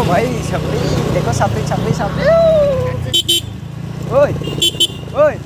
ओ भाई छपरी देखो, छपरी छपरी छपरी। ओए ओए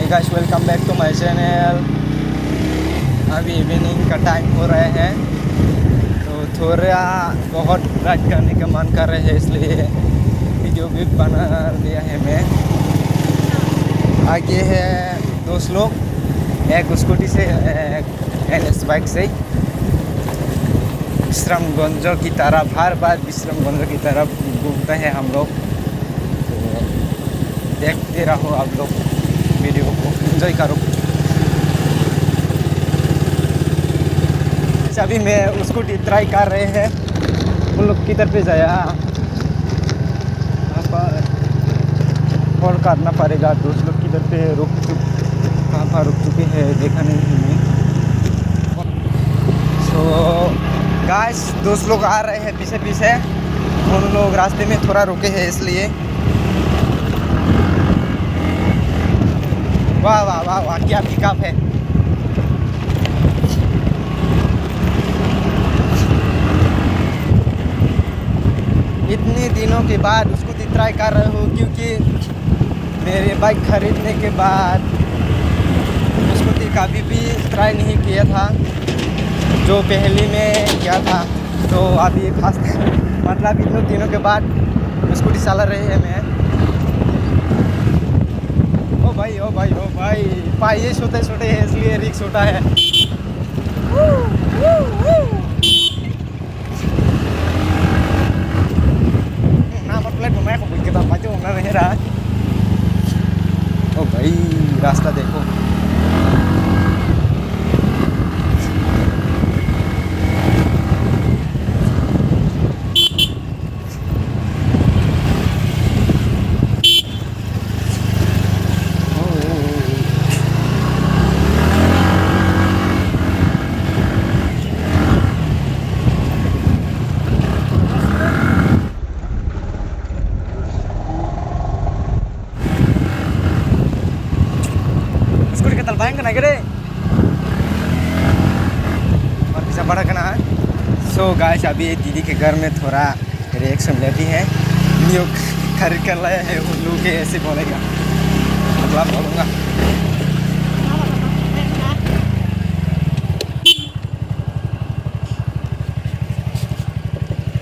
guys, welcome back to my channel. अभी इवनिंग का टाइम हो रहा है, तो थोड़ा बहुत राइड करने का मन कर रहे हैं, इसलिए वीडियो भी बना लिया है। मैं आगे है दोस्त लोग, एक स्कूटी से एक NS बाइक से विश्रामगंज की तरफ, हर बार विश्रामगंज की तरफ घूमते हैं हम लोग। तो देखते रहो आप लोग, वीडियो को एंजॉय करो। अभी मैं स्कूटी ट्राई कर रहे हैं, उन लोग किधर पे जाया, कॉल करना पड़ेगा। दोस्त लोग किधर पे कहाँ पर रुक चुके हैं देखा नहीं है। सो गाइस, दोस्त लोग आ रहे हैं पीछे पीछे, उन लोग रास्ते में थोड़ा रुके हैं इसलिए। वाह वाह वाह वाह, क्या पिकअप है। इतने दिनों के बाद उसको ट्राई कर रहे हो, क्योंकि मेरे बाइक खरीदने के बाद उसको कभी भी ट्राई नहीं किया था, जो पहले में किया था। तो अभी फर्स्ट मतलब इतने दिनों के बाद स्कूटी चला रहे हैं मैं। ओ भाई ओ भाई ओ भाई, पाइए छोटे छोटे हैं इसलिए रिक्स छोटा है। नहीं रहा। ओ भाई, रास्ता देखो। Bayang kena gede और bisa बड़ा कना है। सो गाइस, अभी दीदी के घर में थोड़ा रिएक्शन लेती है। न्यू खरीद कर लाया है, उन लोग के ऐसे बोलेगा, मतलब बोलूँगा।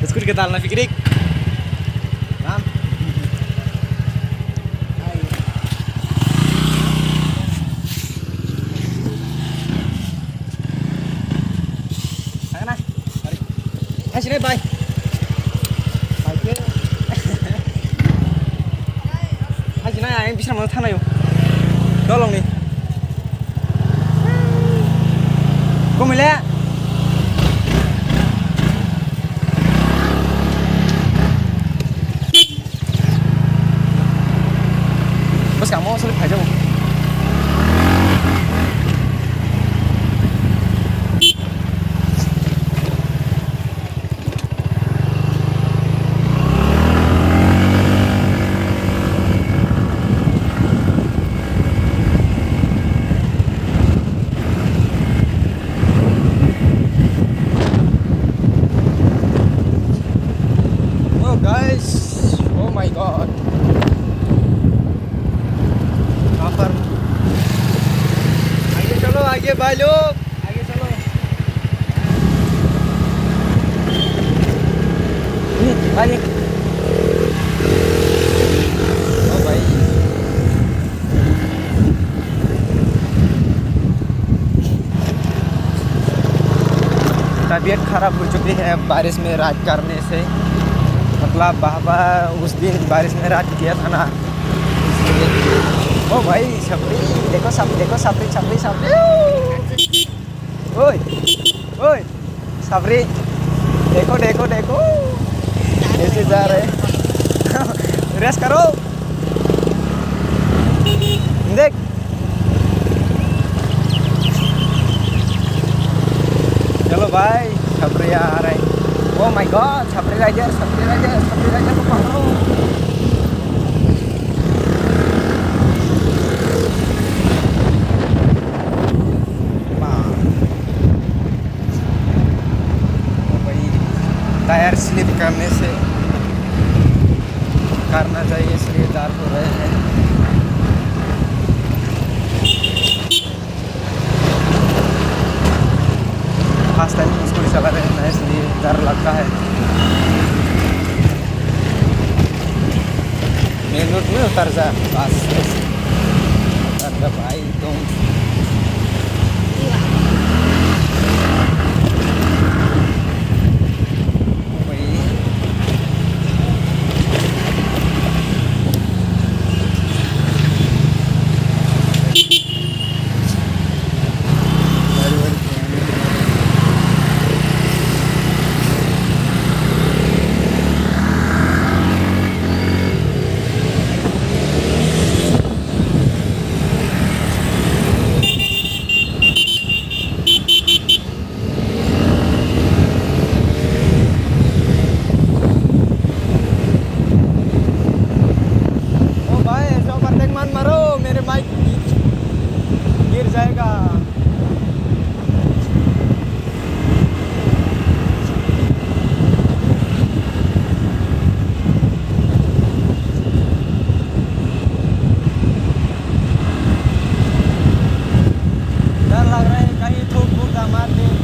स्कूटी के तालना फिक्रिक Hai sini bay. Bay ke. Hai sini yang bisa mana tanah yo. Tolong nih. Kau melihat? Bos kamu sulit aja bu. Guys, oh my god, कहाँ पर? आगे चलो, आगे भाई लोग, आगे चलो। आगे ओ भाई, तबीयत खराब हो चुकी है बारिश में रात करने से। मतलब बाबा उस दिन बारिश में रात किया था ना। ओ भाई छपरी देखो, सब देखो, छपरी छपरी छपरी। ओए ओए छपरी देखो देखो देखो, ऐसे जा रहे। रेस करो देख चलो भाई छपरी आ रहे हैं ओ माय गॉड छपरी राइडर को पकड़ो टायर स्लिप करने से करना चाहिए इसलिए दार हो रहे हैं फर्स्ट टाइम स्कूटी चला रहे हैं इसलिए डर लगता है मेन रोड में उतर जा बस उतर जा भाई तुम गिर जाएगा डर लग रहा है कहीं ठोक ठोक मार दे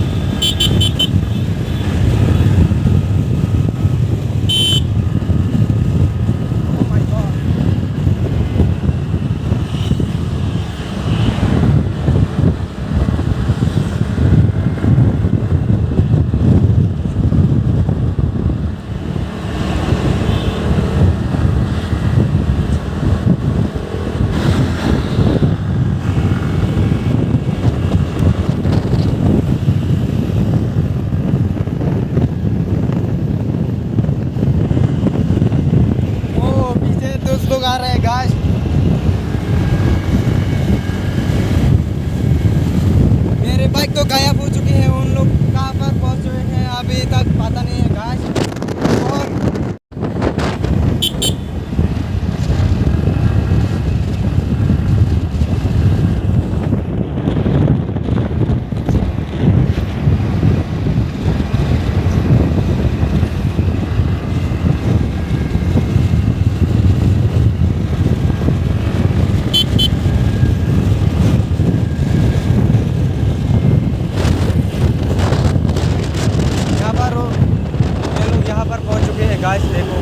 लोग आ रहे हैं गाइस मेरे बाइक तो गायब हो चुकी है उन लोग कहाँ पर पहुँचे हैं अभी तक पता नहीं है गाइस और यहाँ पर पहुँच चुके हैं गाइस देखो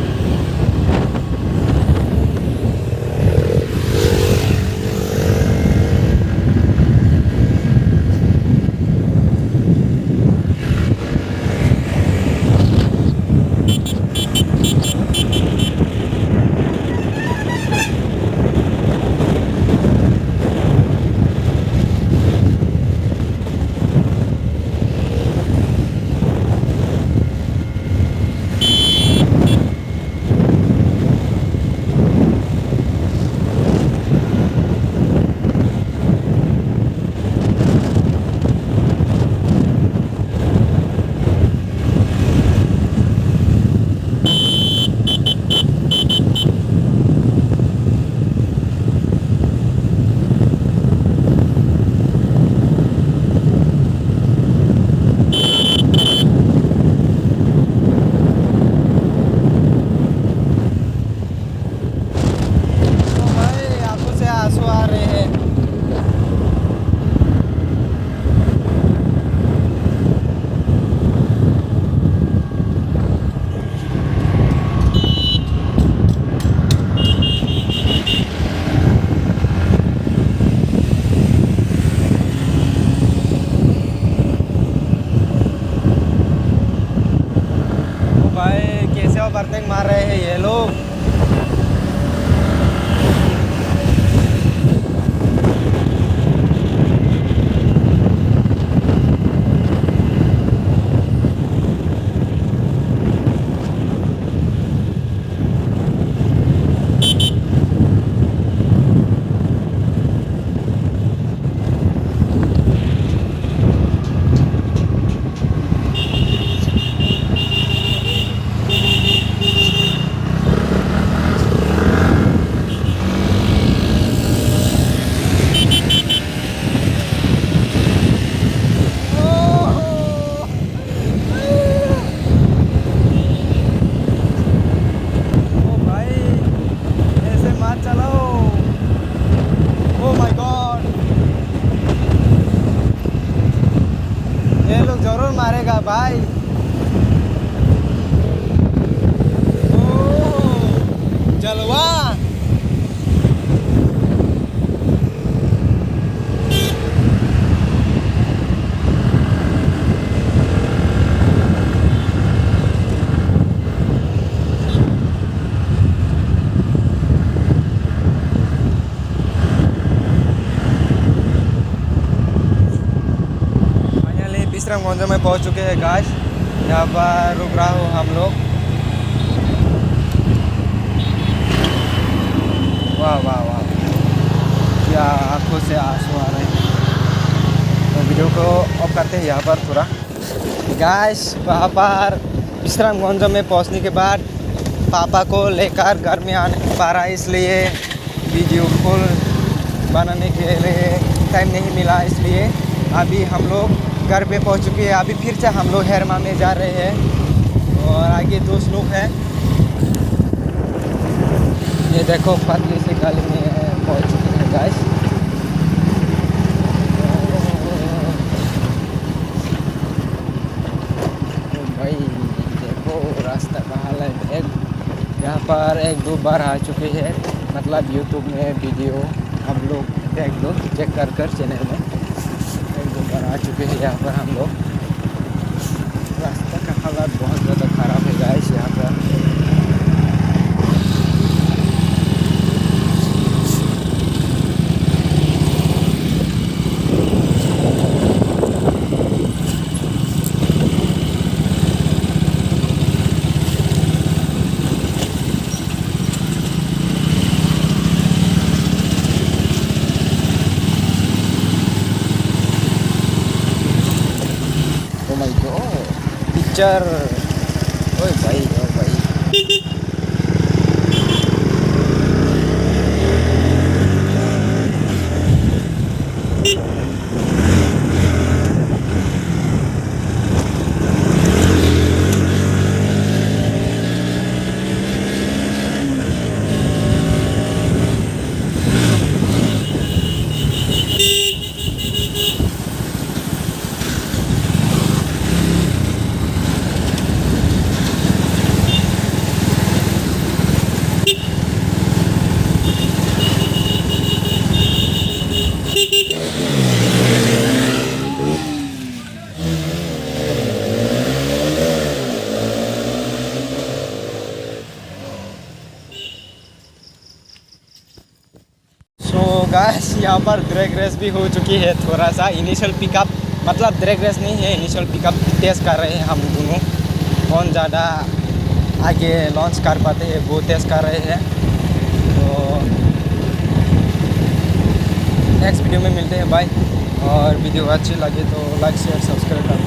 ओवरटेक मार रहे हैं ये लोग। विश्रामगंज में पहुंच चुके हैं गाइस। यहाँ पर रुक रहा हूँ हम लोग। वाह वाह वाह, क्या आंखों से आंसू आ रहे हैं। तो वीडियो को ऑफ करते हैं यहाँ पर थोड़ा। गाइस वहाँ पर विश्रामगंज में पहुँचने के बाद पापा को लेकर घर में आने नहीं पा रहा, इसलिए वीडियो कॉल बनाने के लिए टाइम नहीं मिला। इसलिए अभी हम लोग घर पे पहुँच चुके हैं। अभी फिर से हम लोग हेरमा में जा रहे हैं और आगे दोस्त लोग हैं। ये देखो पतली से गली में पहुँच चुके हैं गाइस। तो भाई देखो रास्ता का हाल है। यहाँ पर एक दो बार आ चुके हैं, मतलब यूट्यूब में वीडियो हम लोग देख लो, चेक कर चैनल में एक दो बार आ चुके हैं। यहाँ पर हम लोग रास्ता का हालत बहुत ज़्यादा ख़राब है गाइस यहाँ पर। Oh my god, पिक्चर, ओए भाई ओ भाई। सो गाइस यहाँ पर ड्रैग रेस भी हो चुकी है। थोड़ा सा इनिशियल पिकअप, मतलब ड्रैग रेस नहीं है, इनिशियल पिकअप टेस्ट कर रहे हैं हम दोनों। कौन ज़्यादा आगे लॉन्च कर पाते हैं वो टेस्ट कर रहे हैं। तो नेक्स्ट वीडियो में मिलते हैं भाई। और वीडियो अच्छी लगे तो लाइक शेयर सब्सक्राइब कर